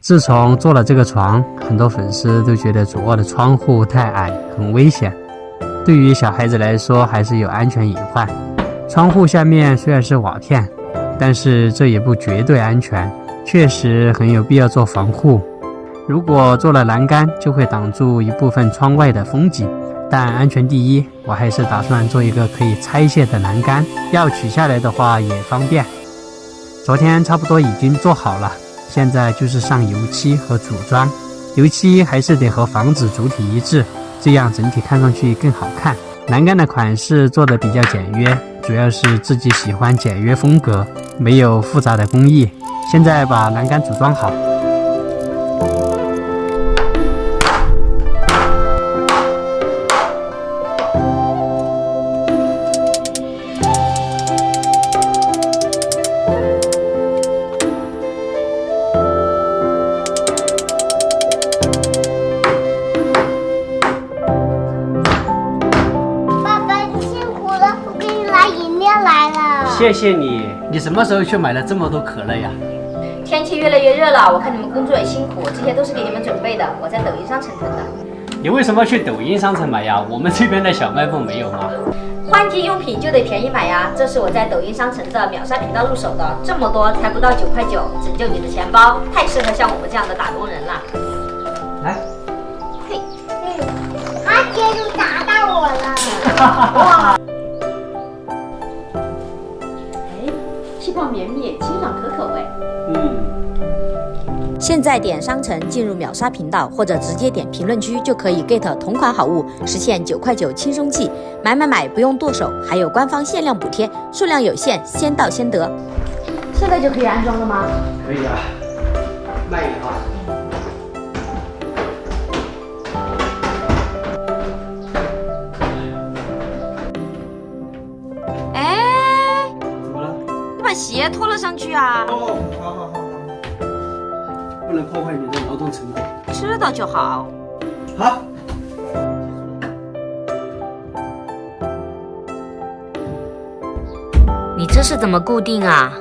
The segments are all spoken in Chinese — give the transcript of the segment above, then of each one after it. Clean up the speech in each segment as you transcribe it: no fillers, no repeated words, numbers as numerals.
自从做了这个床，很多粉丝都觉得主卧的窗户太矮，很危险。对于小孩子来说，还是有安全隐患。窗户下面虽然是瓦片，但是这也不绝对安全，确实很有必要做防护。如果做了栏杆，就会挡住一部分窗外的风景。但安全第一，我还是打算做一个可以拆卸的栏杆，要取下来的话也方便。昨天差不多已经做好了，现在就是上油漆和组装。油漆还是得和房子主体一致，这样整体看上去更好看。栏杆的款式做得比较简约，主要是自己喜欢简约风格，没有复杂的工艺。现在把栏杆组装好。谢谢你，你什么时候去买了这么多可乐呀？天气越来越热了，我看你们工作也辛苦，这些都是给你们准备的，我在抖音商城囤的。你为什么去抖音商城买呀？我们这边的小卖部没有吗？换季用品就得便宜买呀，这是我在抖音商城的秒杀频道入手的，这么多才不到9.9块，拯救你的钱包，太适合像我们这样的打工人了。来，嘿，他接住砸到我了。哇！气泡绵密，清爽可口味。现在点商城进入秒杀频道，或者直接点评论区就可以 get 同款好物，实现9.9块轻松计，买不用剁手，还有官方限量补贴，数量有限，先到先得。现在就可以安装了吗？可以啊，慢一点啊。把鞋拖了上去啊！哦，好，不能破坏你的劳动成果。知道就好。好。你这是怎么固定啊？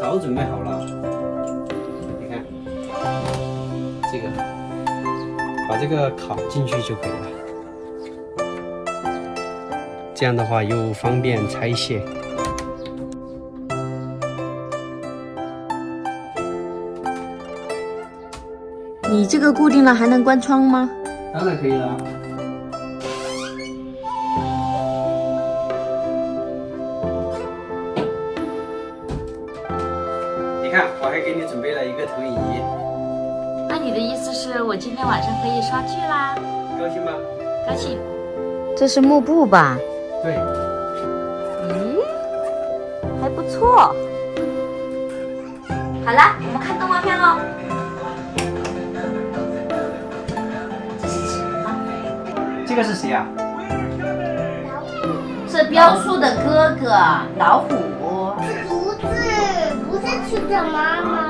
早准备好了。你看，这个，把这个烤进去就可以了。这样的话又方便拆卸。你这个固定了还能关窗吗？当然可以了。你看，我还给你准备了一个投影仪。那你的意思是我今天晚上可以刷剧啦？高兴吗？高兴。这是幕布吧？对。咦，还不错。好了，我们看动画片喽。这个是谁呀？是雕塑的哥哥老虎。竹子，不是吃的妈妈。